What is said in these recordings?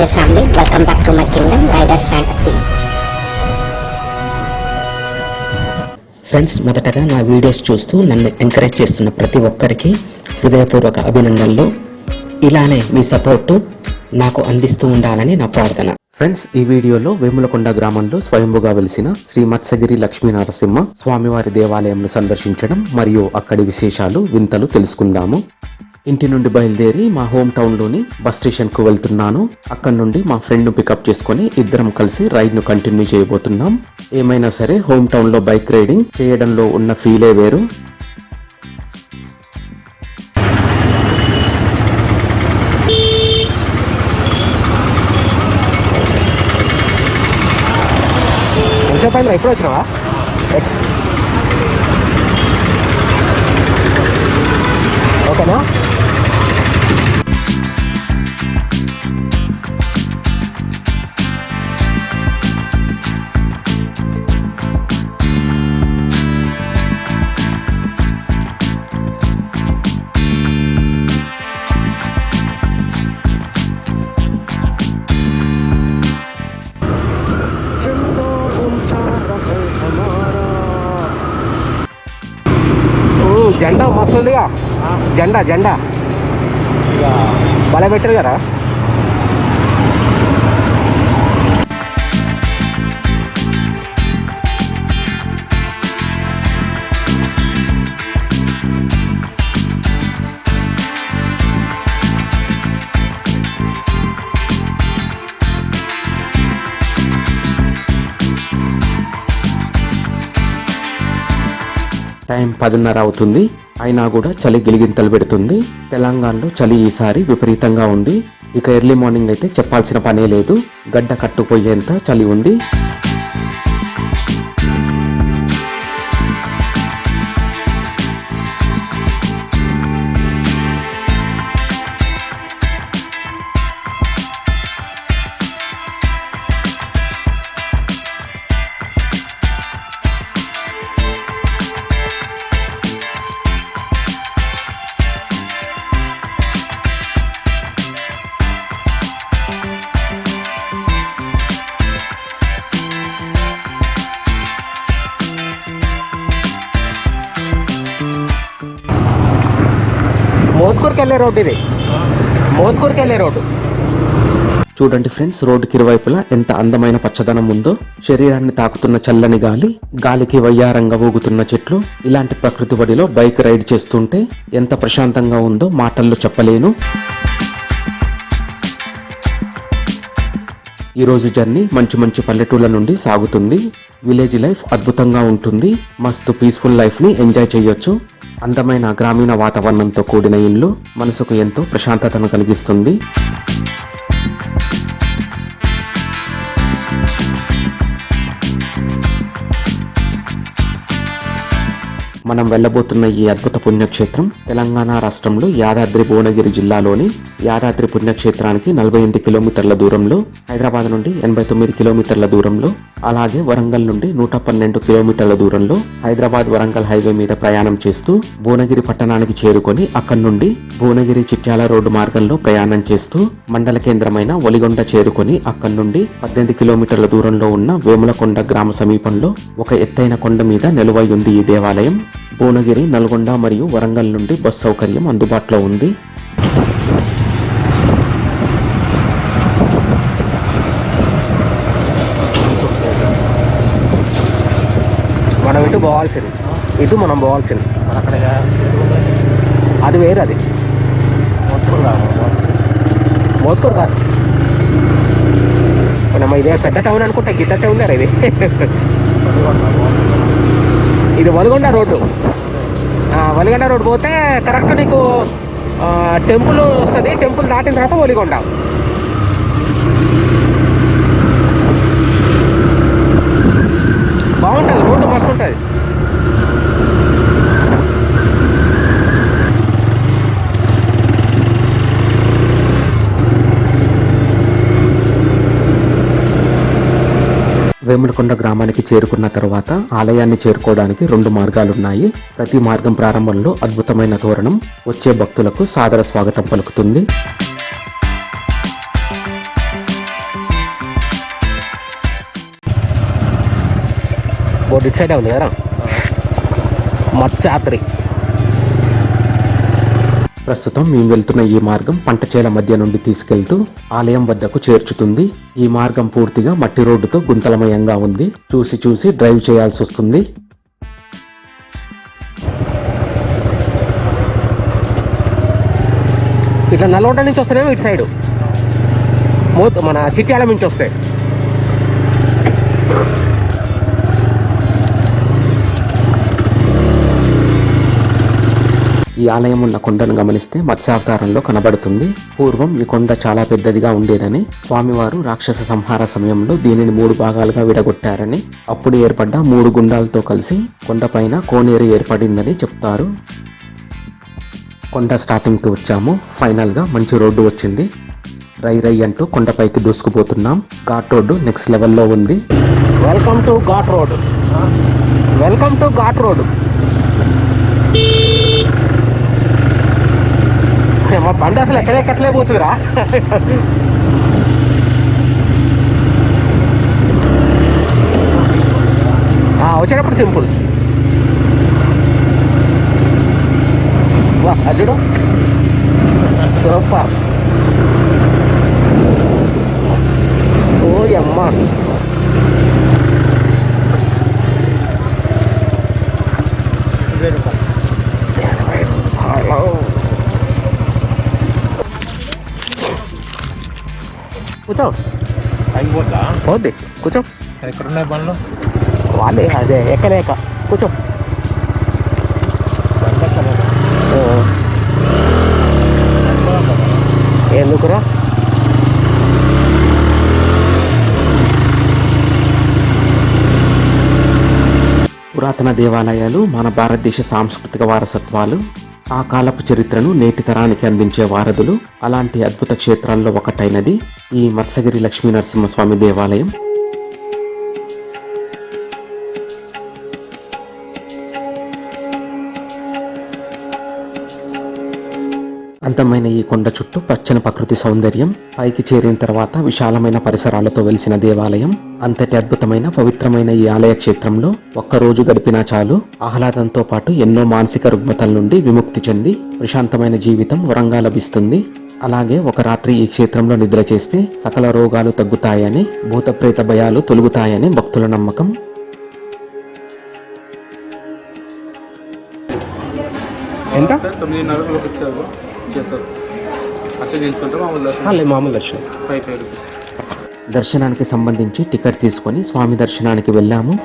Okay family, welcome back to my kingdom, Rider Fantasy. Friends, మొదటగా నా videos చూస్తూ నన్ను ఎంకరేజ్ చేస్తున్న ప్రతి ఒక్కరికి హృదయపూర్వక అభినందనలు. ఇలానే మీ సపోర్టు నాకు అందిస్తూ ఉండాలని నా ప్రార్థన. ఫ్రెండ్స్, ఈ వీడియోలో వేములకొండ గ్రామంలో స్వయంభుగా వెలిసిన శ్రీ మత్స్యగిరి లక్ష్మీ నరసింహ స్వామివారి దేవాలయంను సందర్శించడం మరియు అక్కడి విశేషాలు వింతలు తెలుసుకుందాము. ఇంటి నుండి బయలుదేరి మా హోమ్ టౌన్లోని బస్ స్టేషన్కు వెళ్తున్నాను. అక్కడ నుండి మా ఫ్రెండ్ను పికప్ చేసుకుని ఇద్దరం కలిసి రైడ్ను కంటిన్యూ చేయబోతున్నాం. ఏమైనా సరే హోమ్ టౌన్లో బైక్ రైడింగ్ చేయడంలో ఉన్న ఫీలే వేరు. ఎప్పుడు వచ్చినావా? ఓకేనా? జెండా మస్తు ఉందిగా. జెండా బల పెట్టారు కదా. టైం 10:30 అవుతుంది. అయినా కూడా చలి గిలిగింతలు పెడుతుంది. తెలంగాణలో చలి ఈసారి విపరీతంగా ఉంది. ఇక ఎర్లీ మార్నింగ్ అయితే చెప్పాల్సిన పనే లేదు, గడ్డ కట్టుపోయేంత చలి ఉంది. మోత్కూరుకి వెళ్ళే రోడ్డు ఇది. మోత్కూరుకి వెళ్ళే రోడ్డు చూడండి ఫ్రెండ్స్, రోడ్డుకి ఇరువైపులా ఎంత అందమైన పచ్చదనం ఉందో. శరీరాన్ని తాకుతున్న చల్లని గాలి, గాలికి వయ్యారంగా ఊగుతున్న చెట్లు. ఇలాంటి ప్రకృతి బడిలో బైక్ రైడ్ చేస్తుంటే ఎంత ప్రశాంతంగా ఉందో మాటల్లో చెప్పలేను. ఈరోజు జర్నీ మంచి పల్లెటూళ్ళ నుండి సాగుతుంది. విలేజ్ లైఫ్ అద్భుతంగా ఉంటుంది. మస్తు పీస్ఫుల్ లైఫ్ని ఎంజాయ్ చేయొచ్చు. అందమైన గ్రామీణ వాతావరణంతో కూడిన ఇల్లు మనసుకు ఎంతో ప్రశాంతతను కలిగిస్తుంది. మనం వెళ్ళబోతున్న ఈ అద్భుత పుణ్యక్షేత్రం తెలంగాణ రాష్ట్రంలో యాదాద్రి భువనగిరి జిల్లాలోని యాదాద్రి పుణ్యక్షేత్రానికి 48 కిలోమీటర్ల దూరంలో, హైదరాబాద్ నుండి 89 కిలోమీటర్ల దూరంలో, అలాగే వరంగల్ నుండి 112 కిలోమీటర్ల దూరంలో హైదరాబాద్ వరంగల్ హైవే మీద ప్రయాణం చేస్తూ భువనగిరి పట్టణానికి చేరుకొని అక్కడి నుండి భువనగిరి చిట్యాల రోడ్డు మార్గంలో ప్రయాణం చేస్తూ మండల కేంద్రమైన ఒలిగొండ చేరుకొని అక్కడి నుండి 18 కిలోమీటర్ల దూరంలో ఉన్న వేములకొండ గ్రామ సమీపంలో ఒక ఎత్తైన కొండ మీద నిలువై ఉంది ఈ దేవాలయం. భువనగిరి, నల్గొండ మరియు వరంగల్ నుండి బస్ సౌకర్యం అందుబాటులో ఉంది. మనం ఇటు పోవాల్సింది, మనం పోవాల్సింది అది వేరు. అది మోత్కూరు కాదు, మనం ఇదే పెద్ద టౌన్ అనుకుంటా. గిద్ద టౌన్ ఇది. ఇది వలిగొండ రోడ్డు. వలిగొండ రోడ్డు పోతే కరెక్ట్ నీకు టెంపుల్ వస్తుంది. టెంపుల్ దాటిన తర్వాత వలిగొండ. బాగుంటుంది రోడ్డు, మస్తు ఉంటుంది. వేములకొండ గ్రామానికి చేరుకున్న తర్వాత ఆలయాన్ని చేరుకోవడానికి 2 మార్గాలున్నాయి. ప్రతి మార్గం ప్రారంభంలో అద్భుతమైన తోరణం వచ్చే భక్తులకు సాదర స్వాగతం పలుకుతుంది. బోర్డు ఇటు సైడే ఉంది కదా, మత్స్యాత్రి. ప్రస్తుతం మేము వెళ్తున్న ఈ మార్గం పంట చేల మధ్య నుండి తీసుకెళ్తూ ఆలయం వద్దకు చేర్చుతుంది. ఈ మార్గం పూర్తిగా మట్టి రోడ్డుతో గుంతలమయంగా ఉంది. చూసి చూసి డ్రైవ్ చేయాల్సి వస్తుంది. ఇట్లా నల్గొండ నుంచి వస్తేనేమో ఇటు సైడు మన చిట్యాల నుంచి వస్తాయి. ఈ ఆలయం ఉన్న కొండను గమనిస్తే మత్స్యావతారంలో కనబడుతుంది. పూర్వం ఈ కొండ చాలా పెద్దదిగా ఉండేదని, స్వామివారు రాక్షస సంహార సమయంలో దీనిని 3 భాగాలుగా విడగొట్టారని, అప్పుడు ఏర్పడ్డ 3 గుండాలతో కలిసి కొండపైన కోనేరు ఏర్పడిందని చెప్తారు. కొండ స్టార్టింగ్కి వచ్చాము. ఫైనల్గా మంచి రోడ్డు వచ్చింది. రై రై అంటూ కొండపైకి దూసుకుపోతున్నాం. ఘాట్ రోడ్డు నెక్స్ట్ లెవెల్లో ఉంది. Welcome to ghat road, welcome to ghat road. మా బండి అసలు ఎక్కడెక్కట్లే పోతుందిరా. వచ్చేటప్పుడు సింపుల్. వా అజుడు సూపర్. ఓ అమ్మ, కూర్చో. పోద్ది, కూర్చో. ఎక్కడున్నాయి బండ్లు? వాళ్ళే అదే ఎక్కలేక కూర్చో. ఎందుకురా? పురాతన దేవాలయాలు మన భారతదేశ సాంస్కృతిక వారసత్వాలు. ఆ కాలపు చరిత్రను నేటి తరానికి అందించే వారధులు. అలాంటి అద్భుత క్షేత్రాల్లో ఒకటైనది ఈ మత్స్యగిరి లక్ష్మీ నరసింహస్వామి దేవాలయం. అందమైన ఈ కొండ చుట్టూ పచ్చని ప్రకృతి సౌందర్యం. పైకి చేరిన తర్వాత విశాలమైన పరిసరాలతో వెలిసిన దేవాలయం. అంతటి అద్భుతమైన పవిత్రమైన ఈ ఆలయ క్షేత్రంలో ఒక్కరోజు గడిపినా చాలు. ఆహ్లాదంతో పాటు ఎన్నో మానసిక రుగ్మతల నుండి విముక్తి చెంది ప్రశాంతమైన జీవితం వరంగా లభిస్తుంది. అలాగే ఒక రాత్రి ఈ క్షేత్రంలో నిద్ర చేస్తే సకల రోగాలు తగ్గుతాయని, భూతప్రేత భయాలు తొలగుతాయని భక్తుల నమ్మకం. ఎంత? 9:30 చేస్తారు. మామూలు దర్శనం. దర్శనానికి సంబంధించి టికెట్ తీసుకొని స్వామి దర్శనానికి వెళ్ళాము.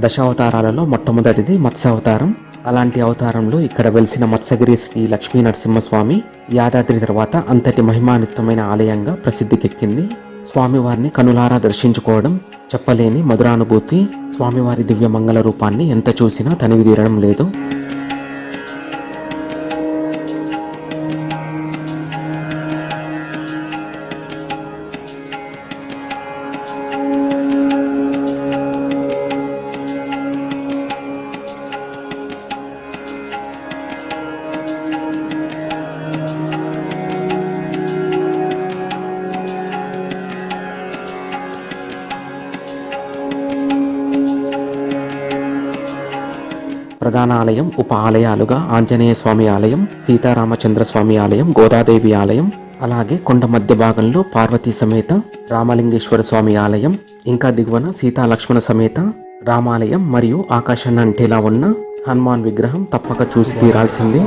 దశావతారాలలో మొట్టమొదటిది మత్స్యావతారం. అలాంటి అవతారంలో ఇక్కడ వెలిసిన మత్స్యగిరి శ్రీ లక్ష్మీ నరసింహస్వామి యాదాద్రి తర్వాత అంతటి మహిమాన్వితమైన ఆలయంగా ప్రసిద్ధికెక్కింది. స్వామివారిని కనులారా దర్శించుకోవడం చెప్పలేని మధురానుభూతి. స్వామివారి దివ్య మంగళ రూపాన్ని ఎంత చూసినా తనివి తీరడం లేదు. ప్రధాన ఆలయం, ఉప ఆలయాలుగా ఆంజనేయ స్వామి ఆలయం, సీతారామచంద్ర స్వామి ఆలయం, గోదాదేవి ఆలయం, అలాగే కొండ మధ్య భాగంలో పార్వతీ సమేత రామలింగేశ్వర స్వామి ఆలయం, ఇంకా దిగువన సీతా లక్ష్మణ సమేత రామాలయం మరియు ఆకాశాన్ని అంటేలా ఉన్న హనుమాన్ విగ్రహం తప్పక చూసి తీరాల్సిందే.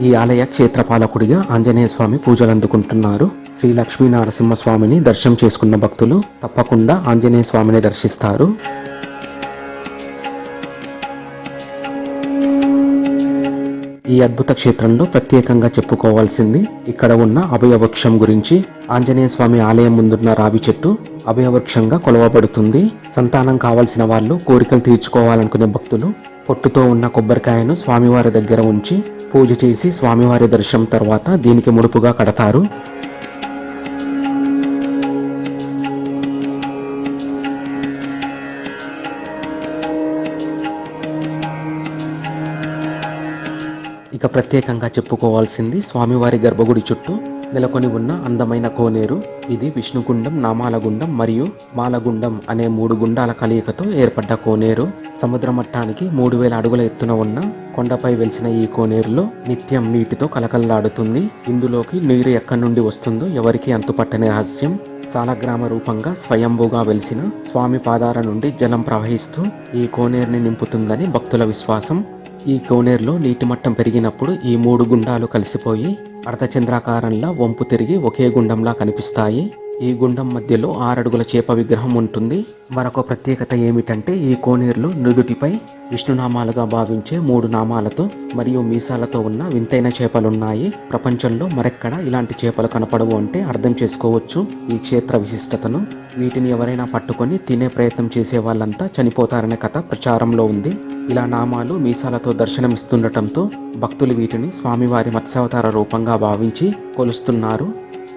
ఈ ఆలయ క్షేత్రపాలకుడిగా ఆంజనేయ స్వామి పూజలు అందుకుంటున్నారు. శ్రీ లక్ష్మీ నరసింహస్వామిని దర్శనం చేసుకున్న భక్తులు తప్పకుండా ఆంజనేయ స్వామిని దర్శిస్తారు. ఈ అద్భుత క్షేత్రంలో ప్రత్యేకంగా చెప్పుకోవాల్సింది ఇక్కడ ఉన్న అభయవృక్షం గురించి. ఆంజనేయ స్వామి ఆలయం ముందున్న రావి చెట్టు అభయవృక్షంగా కొలవబడుతుంది. సంతానం కావలసిన వాళ్ళు, కోరికలు తీర్చుకోవాలనుకునే భక్తులు పొట్టుతో ఉన్న కొబ్బరికాయను స్వామివారి దగ్గర ఉంచి పూజ చేసి స్వామివారి దర్శనం తర్వాత దీనికి ముడుపుగా కడతారు. ఇక ప్రత్యేకంగా చెప్పుకోవాల్సింది స్వామివారి గర్భగుడి చుట్టూ నెలకొని ఉన్న అందమైన కోనేరు. ఇది విష్ణుగుండం, నామాలగుండం మరియు మాలగుండం అనే 3 గుండాల కలయికతో ఏర్పడ్డ కోనేరు. సముద్ర మట్టానికి 3000 అడుగుల ఎత్తున ఉన్న కొండపై వెలిసిన ఈ కోనేరులో నిత్యం నీటితో కలకల్లాడుతుంది. ఇందులోకి నీరు ఎక్కడి నుండి వస్తుందో ఎవరికీ అంతుపట్టని రహస్యం. సాలగ్రామ రూపంగా స్వయంభూగా వెలిసిన స్వామి పాదాల నుండి జలం ప్రవహిస్తూ ఈ కోనేరుని నింపుతుందని భక్తుల విశ్వాసం. ఈ కోనేరులో నీటి మట్టం పెరిగినప్పుడు ఈ 3 గుండాలు కలిసిపోయి అర్ధచంద్రాకారంలా వంపు తిరిగి ఒకే గుండంలా కనిపిస్తాయి. ఈ గుండం మధ్యలో 6 అడుగుల చేప విగ్రహం ఉంటుంది. మరొక ప్రత్యేకత ఏమిటంటే ఈ కోనేరులో నుదుటిపై విష్ణునామాలుగా భావించే 3 నామాలతో మరియు మీసాలతో ఉన్న వింతైన చేపలున్నాయి. ప్రపంచంలో మరెక్కడ ఇలాంటి చేపలు కనపడవు అంటే అర్థం చేసుకోవచ్చు ఈ క్షేత్ర విశిష్టతను. వీటిని ఎవరైనా పట్టుకొని తినే ప్రయత్నం చేసే వాళ్ళంతా చనిపోతారనే కథ ప్రచారంలో ఉంది. ఇలా నామాలు మీసాలతో దర్శనమిస్తుండటంతో భక్తులు వీటిని స్వామివారి మత్స్యావతార రూపంగా భావించి కొలుస్తున్నారు.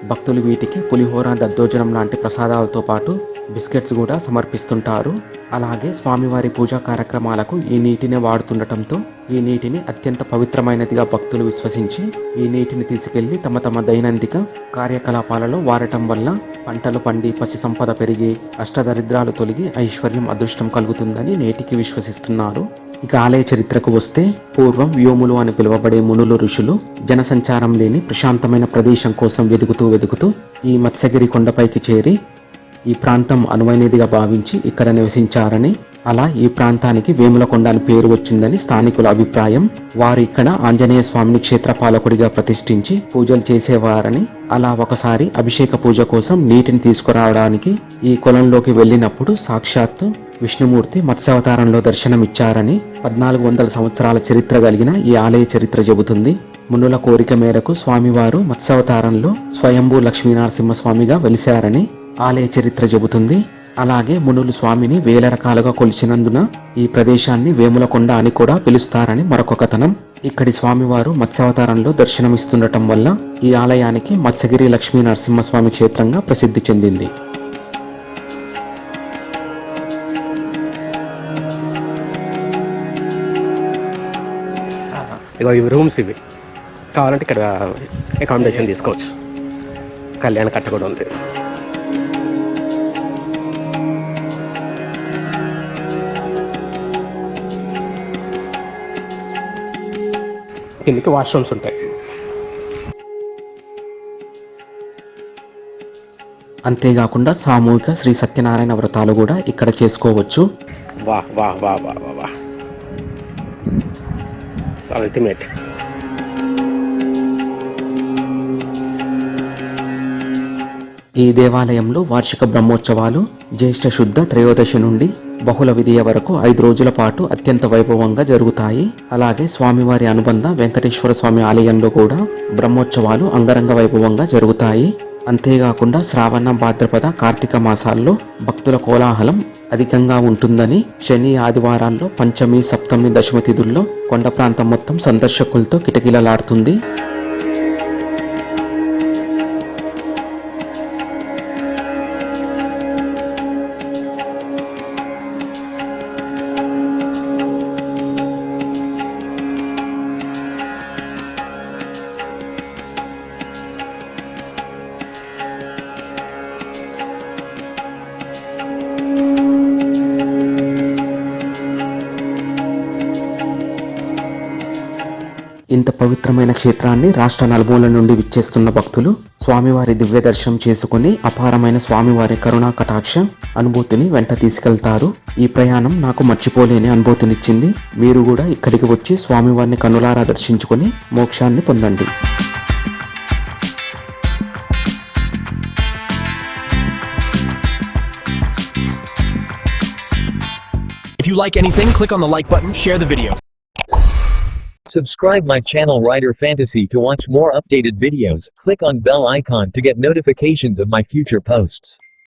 భక్తులు వీటికి పులిహోర, దద్దోజనం లాంటి ప్రసాదాలతో పాటు బిస్కెట్స్ కూడా సమర్పిస్తుంటారు. అలాగే స్వామివారి పూజా కార్యక్రమాలకు ఈ నీటిని వాడుతుండటంతో ఈ నీటిని అత్యంత పవిత్రమైనదిగా భక్తులు విశ్వసించి ఈ నీటిని తీసుకెళ్లి తమ తమ దైనందిక కార్యకలాపాలలో వాడటం వల్ల పంటలు పండి, పసి సంపద పెరిగి, అష్టదరిద్రాలు తొలగి ఐశ్వర్యం, అదృష్టం కలుగుతుందని నేటికి విశ్వసిస్తున్నారు. ఇక ఆలయ చరిత్రకు వస్తే పూర్వం వ్యోములు అని పిలువబడే మునులు, ఋషులు జనసంచారం లేని ప్రశాంతమైన ప్రదేశం కోసం వెతుకుతూ ఈ మత్స్యగిరి కొండపైకి చేరి ఈ ప్రాంతం అనువైనదిగా భావించి ఇక్కడ నివసించారని, అలా ఈ ప్రాంతానికి వేములకొండ అని పేరు వచ్చిందని స్థానికుల అభిప్రాయం. వారు ఇక్కడ ఆంజనేయ స్వామిని క్షేత్రపాలకుడిగా ప్రతిష్ఠించి పూజలు చేసేవారని, అలా ఒకసారి అభిషేక పూజ కోసం నీటిని తీసుకురావడానికి ఈ కొలంలోకి వెళ్ళినప్పుడు సాక్షాత్తు విష్ణుమూర్తి మత్స్యావతారంలో దర్శనమిచ్చారని 1400 సంవత్సరాల చరిత్ర కలిగిన ఈ ఆలయ చరిత్ర చెబుతుంది. మునుల కోరిక మేరకు స్వామివారు మత్స్యావతారంలో స్వయంభూ లక్ష్మీనరసింహస్వామిగా వెలిశారని ఆలయ చరిత్ర చెబుతుంది. అలాగే మునులు స్వామిని వేల రకాలుగా కొలిచినందున ఈ ప్రదేశాన్ని వేములకొండ అని కూడా పిలుస్తారని మరొక కథనం. ఇక్కడి స్వామివారు మత్స్యావతారంలో దర్శనమిస్తుండటం వల్ల ఈ ఆలయానికి మత్స్యగిరి లక్ష్మీ నరసింహస్వామి క్షేత్రంగా ప్రసిద్ధి చెందింది. ఇగో ఇవి రూమ్స్, ఇవి కావాలంటే ఇక్కడ అకామిడేషన్ తీసుకోవచ్చు. కళ్యాణ కట్ట కూడా ఉంది. కిందకి వాష్రూమ్స్ ఉంటాయి. అంతేకాకుండా సామూహిక శ్రీ సత్యనారాయణ వ్రతాలు కూడా ఇక్కడ చేసుకోవచ్చు. వాహ్ వాహ్ వాహ్ వాహ్ వాహ్, అల్టిమేట్. ఈ దేవాలయంలో వార్షిక బ్రహ్మోత్సవాలు జ్యేష్ఠ శుద్ధ త్రయోదశి నుండి బహుళ విధియ వరకు 5 రోజుల పాటు అత్యంత వైభవంగా జరుగుతాయి. అలాగే స్వామివారి అనుబంధ వెంకటేశ్వర స్వామి ఆలయంలో కూడా బ్రహ్మోత్సవాలు అంగరంగ వైభవంగా జరుగుతాయి. అంతేకాకుండా శ్రావణ, భాద్రపద, కార్తీక మాసాల్లో భక్తుల కోలాహలం అధికంగా ఉంటుందని, శని, ఆదివారాల్లో పంచమి, సప్తమి, దశమి తిథుల్లో కొండ ప్రాంతం మొత్తం సందర్శకులతో కిటకిలలాడుతుంది. ఇంత పవిత్రమైన క్షేత్రాన్ని రాష్ట్ర నలుమూల నుండి విచ్చేస్తున్న భక్తులు స్వామివారి దివ్య దర్శనం చేసుకుని అపారమైన స్వామివారి కరుణా కటాక్ష అనుభూతిని వెంట తీసుకెళ్తారు. ఈ ప్రయాణం నాకు మర్చిపోలేని అనుభూతినిచ్చింది. మీరు కూడా ఇక్కడికి వచ్చి స్వామివారిని కనులారా దర్శించుకుని మోక్షాన్ని పొందండి. If you like anything, click on the like button, share the video. Subscribe my channel Rider Fantasy to watch more updated videos. Click on bell icon to get notifications of my future posts.